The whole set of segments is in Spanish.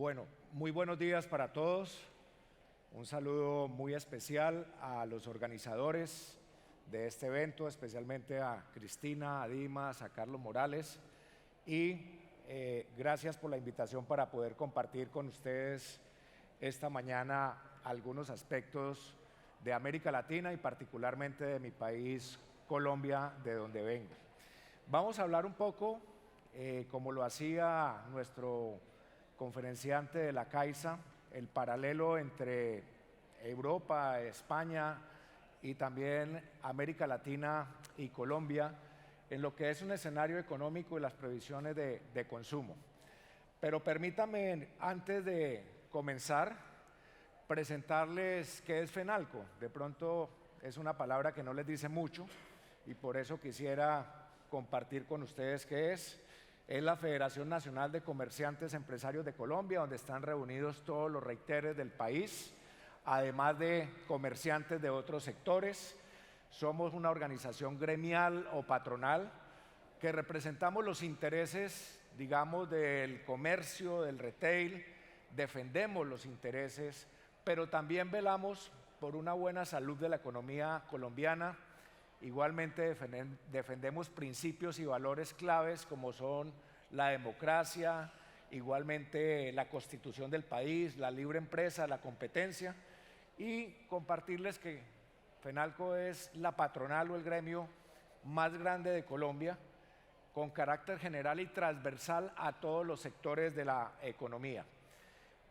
Bueno, muy buenos días para todos. Un saludo muy especial a los organizadores de este evento, especialmente a Cristina, a Dimas, a Carlos Morales. Y gracias por la invitación para poder compartir con ustedes esta mañana algunos aspectos de América Latina y particularmente de mi país, Colombia, de donde vengo. Vamos a hablar un poco, como lo hacía nuestro conferenciante de la Caixa, el paralelo entre Europa, España y también América Latina y Colombia en lo que es un escenario económico y las previsiones de consumo. Pero permítanme, antes de comenzar, presentarles qué es FENALCO. De pronto es una palabra que no les dice mucho y por eso quisiera compartir con ustedes qué es. Es la Federación Nacional de Comerciantes Empresarios de Colombia, donde están reunidos todos los retailers del país, además de comerciantes de otros sectores. Somos una organización gremial o patronal que representamos los intereses, digamos, del comercio, del retail, defendemos los intereses, pero también velamos por una buena salud de la economía colombiana. Igualmente defendemos principios y valores claves como son la democracia, igualmente la constitución del país, la libre empresa, la competencia, y compartirles que FENALCO es la patronal o el gremio más grande de Colombia, con carácter general y transversal a todos los sectores de la economía.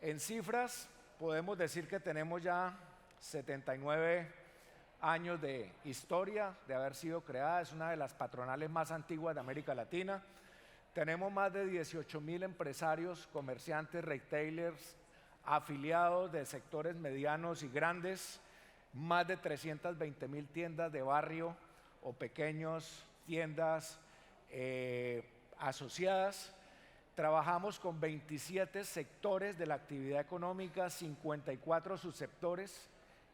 En cifras, podemos decir que tenemos ya 79 años de historia de haber sido creada, es una de las patronales más antiguas de América Latina. Tenemos más de 18.000 empresarios, comerciantes, retailers, afiliados de sectores medianos y grandes, más de 320.000 tiendas de barrio o pequeños tiendas asociadas. Trabajamos con 27 sectores de la actividad económica, 54 subsectores,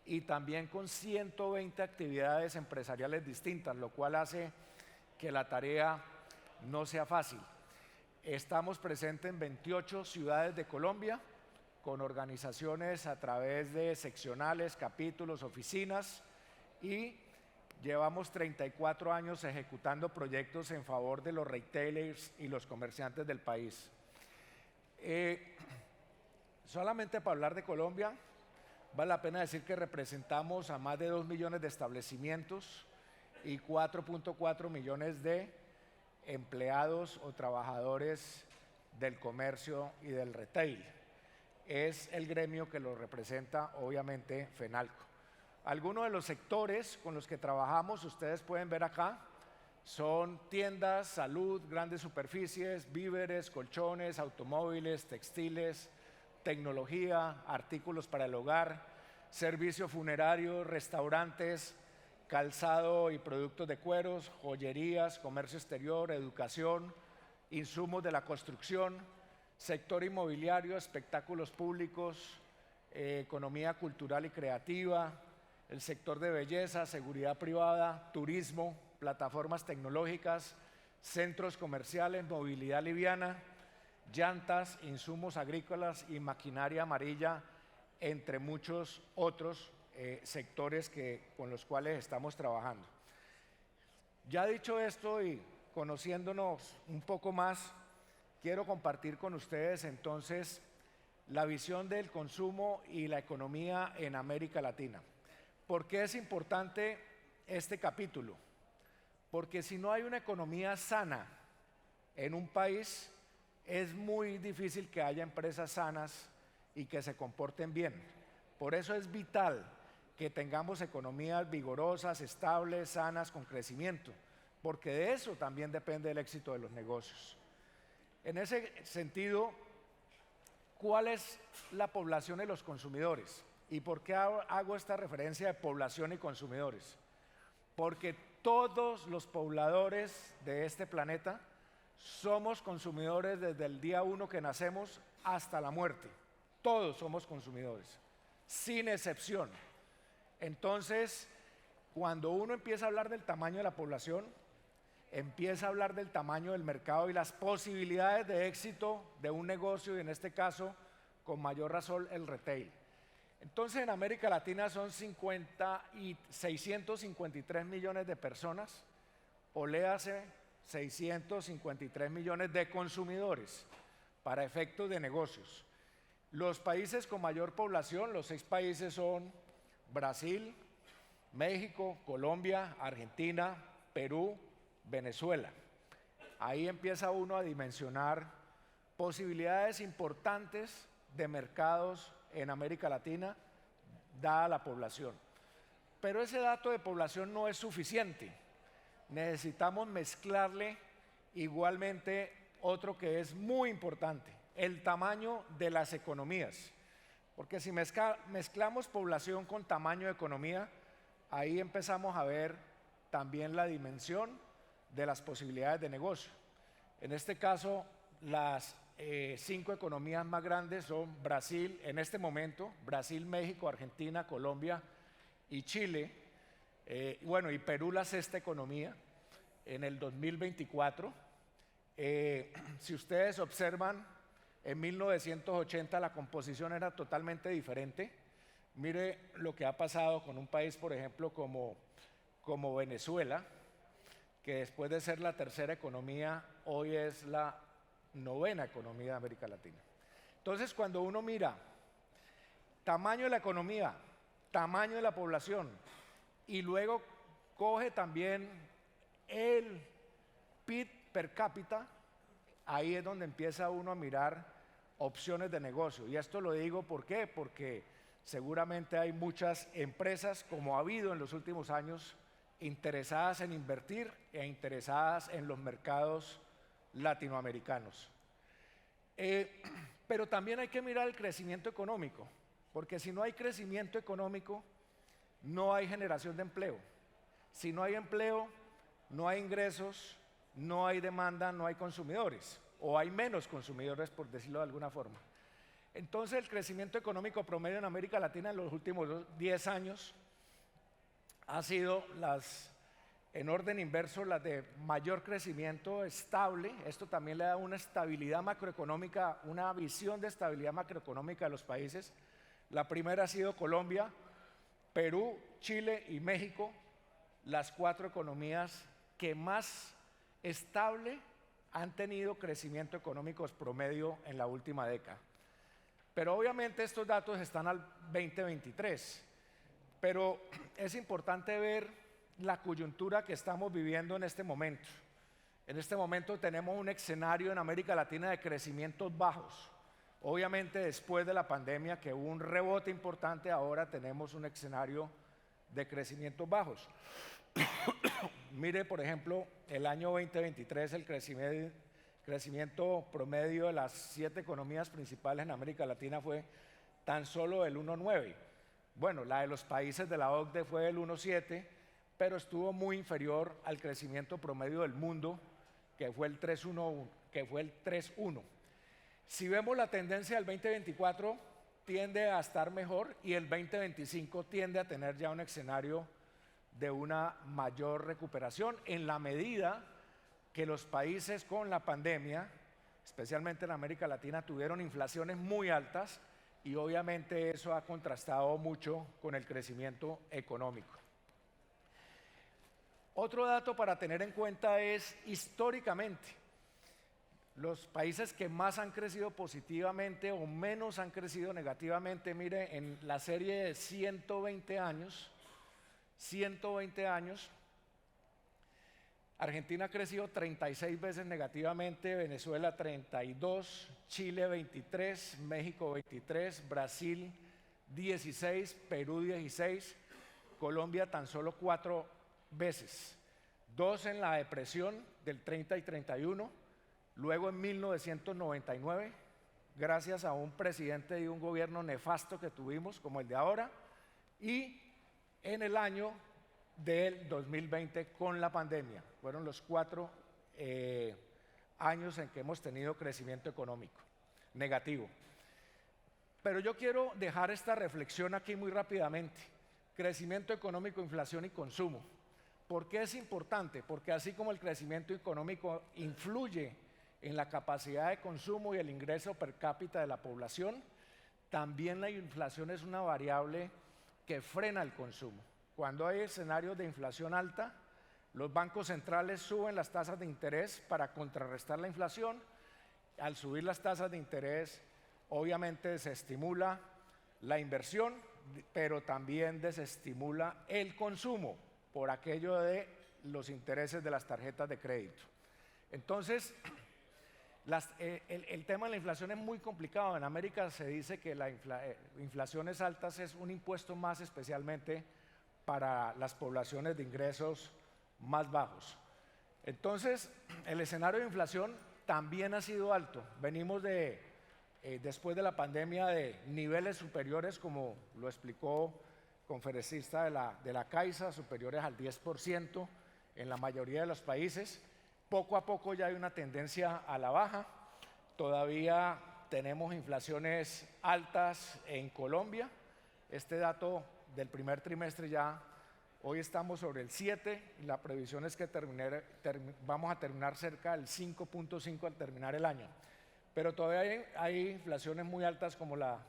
y también con 120 actividades empresariales distintas, lo cual hace que la tarea no sea fácil. Estamos presentes en 28 ciudades de Colombia, con organizaciones a través de seccionales, capítulos, oficinas, y llevamos 34 años ejecutando proyectos en favor de los retailers y los comerciantes del país. Solamente para hablar de Colombia, vale la pena decir que representamos a más de 2 millones de establecimientos y 4.4 millones de empleados o trabajadores del comercio y del retail. Es el gremio que lo representa, obviamente, FENALCO. Algunos de los sectores con los que trabajamos, ustedes pueden ver acá, son tiendas, salud, grandes superficies, víveres, colchones, automóviles, textiles, tecnología, artículos para el hogar, servicios funerarios, restaurantes, calzado y productos de cueros, joyerías, comercio exterior, educación, insumos de la construcción, sector inmobiliario, espectáculos públicos, economía cultural y creativa, el sector de belleza, seguridad privada, turismo, plataformas tecnológicas, centros comerciales, movilidad liviana, llantas, insumos agrícolas y maquinaria amarilla, entre muchos otros sectores con los cuales estamos trabajando. Ya dicho esto y conociéndonos un poco más, quiero compartir con ustedes entonces la visión del consumo y la economía en América Latina. ¿Por qué es importante este capítulo? Porque si no hay una economía sana en un país, es muy difícil que haya empresas sanas y que se comporten bien. Por eso es vital que tengamos economías vigorosas, estables, sanas, con crecimiento, porque de eso también depende el éxito de los negocios. En ese sentido, ¿cuál es la población de los consumidores? ¿Y por qué hago esta referencia de población y consumidores? Porque todos los pobladores de este planeta somos consumidores desde el día 1 que nacemos hasta la muerte. Todos somos consumidores, sin excepción. Entonces, cuando uno empieza a hablar del tamaño de la población, empieza a hablar del tamaño del mercado y las posibilidades de éxito de un negocio, y en este caso con mayor razón el retail. Entonces en América Latina son 653 millones de personas, o léase 653 millones de consumidores para efectos de negocios. Los países con mayor población, los 6 países son Brasil, México, Colombia, Argentina, Perú, Venezuela. Ahí empieza uno a dimensionar posibilidades importantes de mercados en América Latina, dada la población. Pero ese dato de población no es suficiente. Necesitamos mezclarle igualmente otro que es muy importante, el tamaño de las economías. Porque si mezclamos población con tamaño de economía, ahí empezamos a ver también la dimensión de las posibilidades de negocio. En este caso, las 5 economías más grandes son Brasil, en este momento, Brasil, México, Argentina, Colombia y Chile. Y Perú, la 6ª economía en el 2024. Si ustedes observan, en 1980 la composición era totalmente diferente. Mire lo que ha pasado con un país, por ejemplo, como Venezuela, que después de ser la 3ª economía, hoy es la 9ª economía de América Latina. Entonces, cuando uno mira tamaño de la economía, tamaño de la población, y luego coge también el PIB per cápita, ahí es donde empieza uno a mirar opciones de negocio. Y esto lo digo ¿por qué? Porque seguramente hay muchas empresas, como ha habido en los últimos años, interesadas en invertir e interesadas en los mercados latinoamericanos. Pero también hay que mirar el crecimiento económico, porque si no hay crecimiento económico, no hay generación de empleo. Si no hay empleo, no hay ingresos, no hay demanda, no hay consumidores, o hay menos consumidores, por decirlo de alguna forma. Entonces, el crecimiento económico promedio en América Latina en los últimos 10 años ha sido en orden inverso, las de mayor crecimiento estable. Esto también le da una estabilidad macroeconómica, una visión de estabilidad macroeconómica de los países. La primera ha sido Colombia, Perú, Chile y México, las 4 economías que más estable han tenido crecimiento económico promedio en la última década. Pero obviamente estos datos están al 2023. Pero es importante ver la coyuntura que estamos viviendo en este momento. En este momento tenemos un escenario en América Latina de crecimientos bajos. Obviamente después de la pandemia, que hubo un rebote importante, ahora tenemos un escenario de crecimientos bajos. Mire, por ejemplo, el año 2023, el crecimiento promedio de las 7 economías principales en América Latina fue tan solo el 1,9. Bueno, la de los países de la OCDE fue el 1,7, pero estuvo muy inferior al crecimiento promedio del mundo, que fue el 3,1. Si vemos la tendencia del 2024, tiende a estar mejor, y el 2025 tiende a tener ya un escenario de una mayor recuperación, en la medida que los países con la pandemia, especialmente en América Latina, tuvieron inflaciones muy altas, y obviamente eso ha contrastado mucho con el crecimiento económico. Otro dato para tener en cuenta es, históricamente, los países que más han crecido positivamente o menos han crecido negativamente. Mire, en la serie de 120 años, Argentina ha crecido 36 veces negativamente, Venezuela 32, Chile 23, México 23, Brasil 16, Perú 16, Colombia tan solo 4 veces. 2 en la depresión del 30 y 31, luego en 1999, gracias a un presidente y un gobierno nefasto que tuvimos, como el de ahora, y en el año del 2020 con la pandemia. Fueron los 4 años en que hemos tenido crecimiento económico negativo. Pero yo quiero dejar esta reflexión aquí muy rápidamente. Crecimiento económico, inflación y consumo. ¿Por qué es importante? Porque así como el crecimiento económico influye en la capacidad de consumo y el ingreso per cápita de la población, también la inflación es una variable que frena el consumo. Cuando hay escenarios de inflación alta, los bancos centrales suben las tasas de interés para contrarrestar la inflación. Al subir las tasas de interés, obviamente desestimula la inversión, pero también desestimula el consumo por aquello de los intereses de las tarjetas de crédito. Entonces, el tema de la inflación es muy complicado. En América se dice que la inflaciones altas es un impuesto más especialmente para las poblaciones de ingresos más bajos. Entonces, el escenario de inflación también ha sido alto. Venimos después de la pandemia de niveles superiores, como lo explicó el conferencista de la Caixa, superiores al 10% en la mayoría de los países. Poco a poco ya hay una tendencia a la baja. Todavía tenemos inflaciones altas en Colombia. Este dato del primer trimestre ya, hoy estamos sobre el 7 y la previsión es que vamos a terminar cerca del 5.5 al terminar el año. Pero todavía hay inflaciones muy altas como la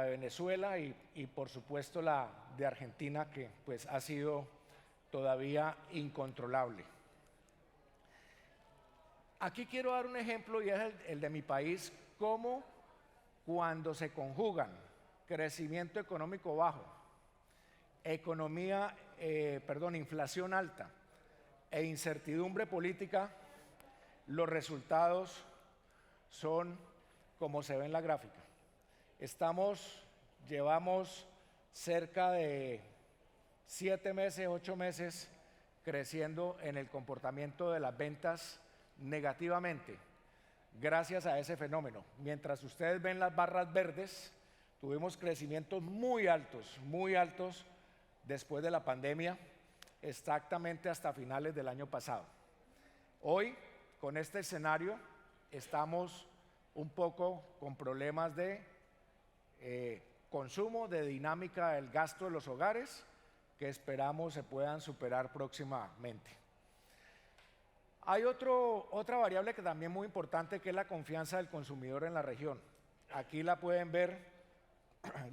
de Venezuela y por supuesto la de Argentina, que pues ha sido todavía incontrolable. Aquí quiero dar un ejemplo y es el de mi país, cómo cuando se conjugan crecimiento económico bajo, inflación alta e incertidumbre política, los resultados son como se ve en la gráfica. Llevamos cerca de 7 meses, 8 meses creciendo en el comportamiento de las ventas negativamente, gracias a ese fenómeno. Mientras ustedes ven las barras verdes, tuvimos crecimientos muy altos después de la pandemia, exactamente hasta finales del año pasado. Hoy, con este escenario, estamos un poco con problemas de consumo, de dinámica del gasto de los hogares, que esperamos se puedan superar próximamente. Hay otra variable que también es muy importante, que es la confianza del consumidor en la región. Aquí la pueden ver,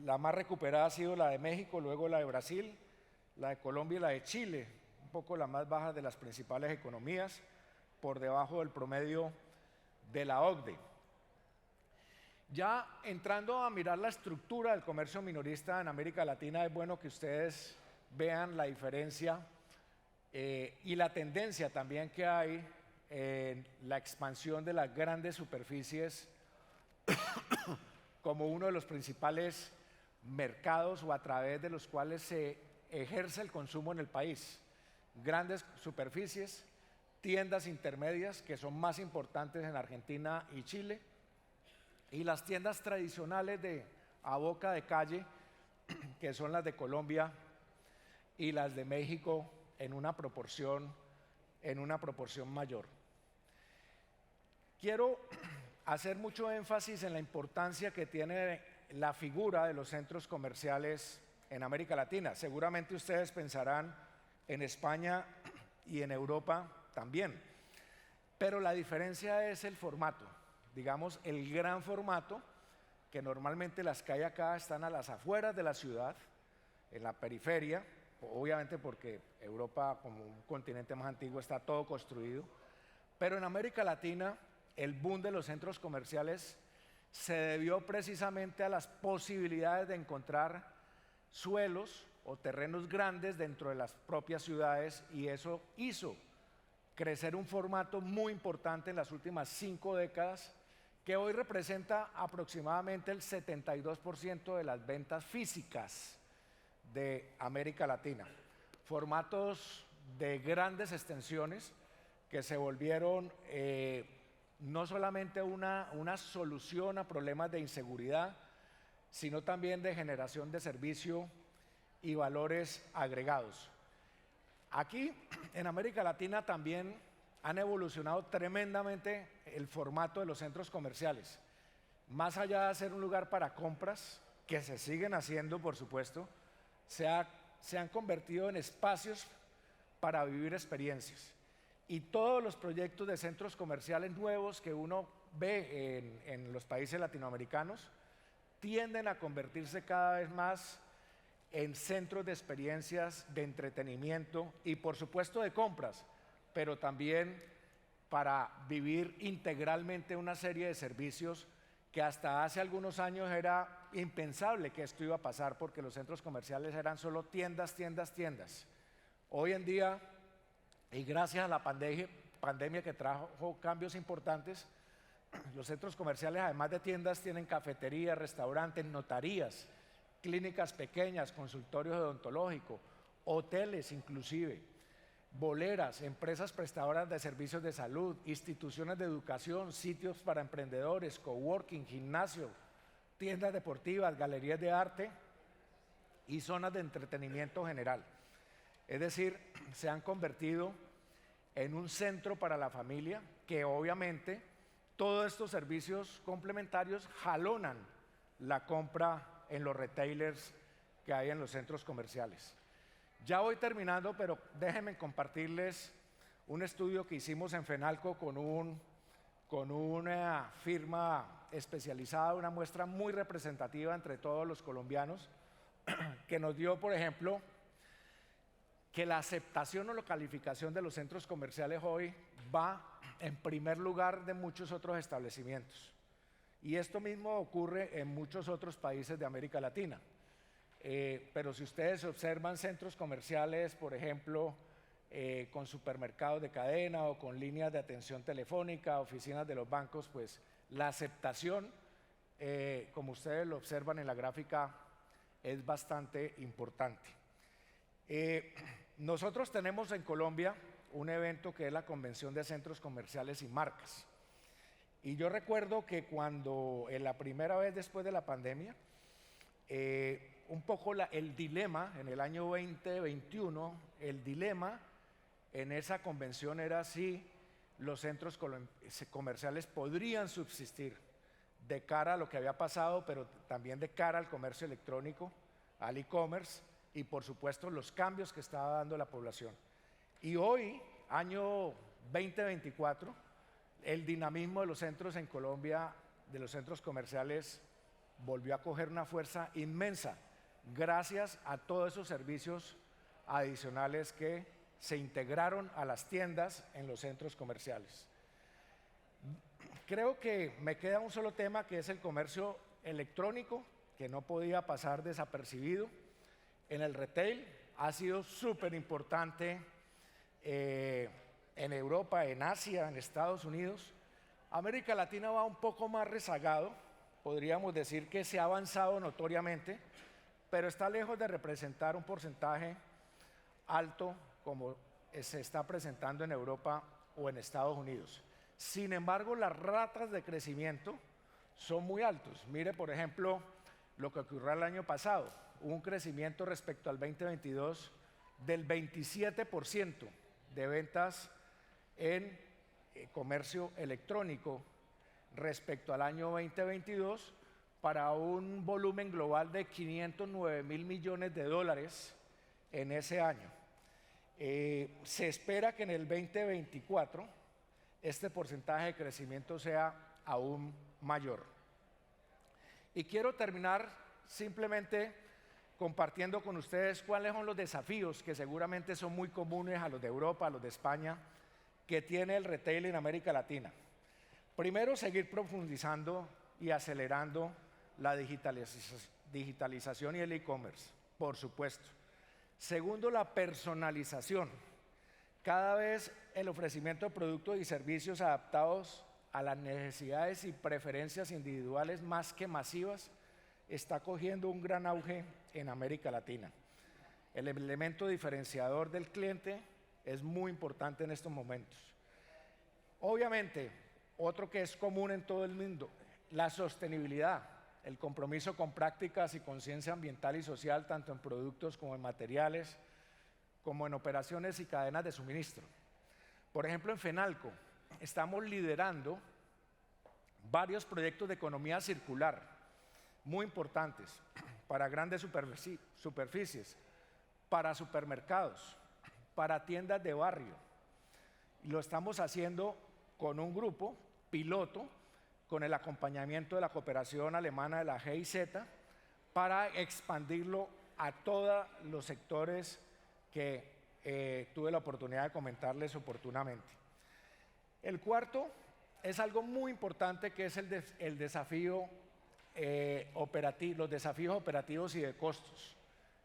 la más recuperada ha sido la de México, luego la de Brasil, la de Colombia y la de Chile, un poco la más baja de las principales economías, por debajo del promedio de la OCDE. Ya entrando a mirar la estructura del comercio minorista en América Latina, es bueno que ustedes vean la diferencia y la tendencia también que hay en la expansión de las grandes superficies como uno de los principales mercados o a través de los cuales se ejerce el consumo en el país. Grandes superficies, tiendas intermedias que son más importantes en Argentina y Chile, y las tiendas tradicionales a boca de calle, que son las de Colombia y las de México en una proporción mayor. Quiero hacer mucho énfasis en la importancia que tiene la figura de los centros comerciales en América Latina. Seguramente ustedes pensarán en España y en Europa también, pero la diferencia es el formato. Digamos, el gran formato, que normalmente las que hay acá están a las afueras de la ciudad, en la periferia, obviamente porque Europa, como un continente más antiguo, está todo construido, pero en América Latina el boom de los centros comerciales se debió precisamente a las posibilidades de encontrar suelos o terrenos grandes dentro de las propias ciudades, y eso hizo crecer un formato muy importante en las últimas 5 décadas, que hoy representa aproximadamente el 72% de las ventas físicas de América Latina. Formatos de grandes extensiones que se volvieron no solamente una solución a problemas de inseguridad, sino también de generación de servicio y valores agregados. Aquí en América Latina también han evolucionado tremendamente el formato de los centros comerciales. Más allá de ser un lugar para compras, que se siguen haciendo, por supuesto, se han convertido en espacios para vivir experiencias. Y todos los proyectos de centros comerciales nuevos que uno ve en los países latinoamericanos tienden a convertirse cada vez más en centros de experiencias, de entretenimiento y por supuesto de compras, pero también para vivir integralmente una serie de servicios que hasta hace algunos años era impensable que esto iba a pasar porque los centros comerciales eran solo tiendas, tiendas, tiendas. Hoy en día, y gracias a la pandemia que trajo cambios importantes, los centros comerciales, además de tiendas, tienen cafeterías, restaurantes, notarías, clínicas pequeñas, consultorios odontológicos, hoteles inclusive, boleras, empresas prestadoras de servicios de salud, instituciones de educación, sitios para emprendedores, coworking, gimnasio, tiendas deportivas, galerías de arte y zonas de entretenimiento general. Es decir, se han convertido en un centro para la familia que obviamente todos estos servicios complementarios jalonan la compra en los retailers que hay en los centros comerciales. Ya voy terminando, pero déjenme compartirles un estudio que hicimos en Fenalco con una firma especializada, una muestra muy representativa entre todos los colombianos, que nos dio, por ejemplo, que la aceptación o la calificación de los centros comerciales hoy va en primer lugar de muchos otros establecimientos. Y esto mismo ocurre en muchos otros países de América Latina. Pero si ustedes observan centros comerciales, por ejemplo, con supermercados de cadena o con líneas de atención telefónica, oficinas de los bancos, pues la aceptación, como ustedes lo observan en la gráfica, es bastante importante. Nosotros tenemos en Colombia un evento que es la Convención de Centros Comerciales y Marcas. Y yo recuerdo que cuando en la primera vez después de la pandemia, un poco el dilema en el año 2021, el dilema en esa convención era si los centros comerciales podrían subsistir de cara a lo que había pasado, pero también de cara al comercio electrónico, al e-commerce y por supuesto los cambios que estaba dando la población. Y hoy, año 2024, el dinamismo de los centros en Colombia, de los centros comerciales, volvió a coger una fuerza inmensa gracias a todos esos servicios adicionales que se integraron a las tiendas en los centros comerciales. Creo que me queda un solo tema, que es el comercio electrónico, que no podía pasar desapercibido. En el retail ha sido súper importante en Europa, en Asia, en Estados Unidos. América Latina va un poco más rezagado, podríamos decir que se ha avanzado notoriamente, pero está lejos de representar un porcentaje alto como se está presentando en Europa o en Estados Unidos. Sin embargo, las ratas de crecimiento son muy altos. Mire, por ejemplo, lo que ocurrió el año pasado. Hubo un crecimiento respecto al 2022 del 27% de ventas en comercio electrónico respecto al año 2022 para un volumen global de 509.000 millones de dólares en ese año. Se espera que en el 2024 este porcentaje de crecimiento sea aún mayor. Y quiero terminar simplemente compartiendo con ustedes cuáles son los desafíos que seguramente son muy comunes a los de Europa, a los de España, que tiene el retail en América Latina. Primero, seguir profundizando y acelerando la digitalización y el e-commerce, por supuesto. Segundo, la personalización. Cada vez el ofrecimiento de productos y servicios adaptados a las necesidades y preferencias individuales más que masivas está cogiendo un gran auge en América Latina. El elemento diferenciador del cliente es muy importante en estos momentos. Obviamente, otro que es común en todo el mundo, la sostenibilidad, el compromiso con prácticas y conciencia ambiental y social, tanto en productos como en materiales, como en operaciones y cadenas de suministro. Por ejemplo, en Fenalco estamos liderando varios proyectos de economía circular muy importantes para grandes superficies, para supermercados, para tiendas de barrio. Y lo estamos haciendo con un grupo piloto con el acompañamiento de la cooperación alemana de la GIZ, para expandirlo a todos los sectores que tuve la oportunidad de comentarles oportunamente. El cuarto es algo muy importante, que es el desafío los desafíos operativos y de costos.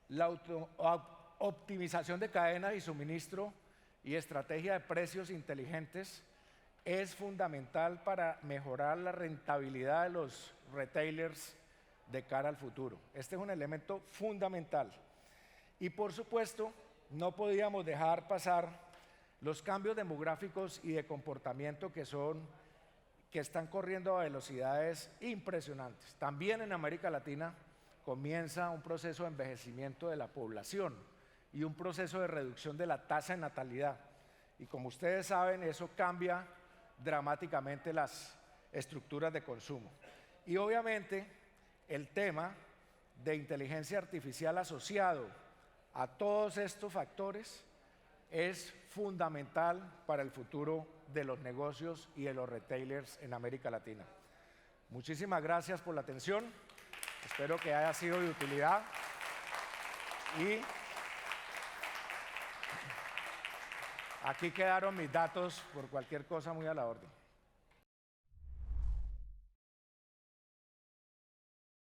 La optimización de cadenas y suministro y estrategia de precios inteligentes es fundamental para mejorar la rentabilidad de los retailers de cara al futuro. Este es un elemento fundamental. Y por supuesto, no podíamos dejar pasar los cambios demográficos y de comportamiento que están corriendo a velocidades impresionantes. También en América Latina comienza un proceso de envejecimiento de la población y un proceso de reducción de la tasa de natalidad. Y como ustedes saben, eso cambia dramáticamente las estructuras de consumo. Y obviamente el tema de inteligencia artificial asociado a todos estos factores es fundamental para el futuro de los negocios y de los retailers en América Latina. Muchísimas gracias por la atención. Espero que haya sido de utilidad. Y aquí quedaron mis datos por cualquier cosa, muy a la orden.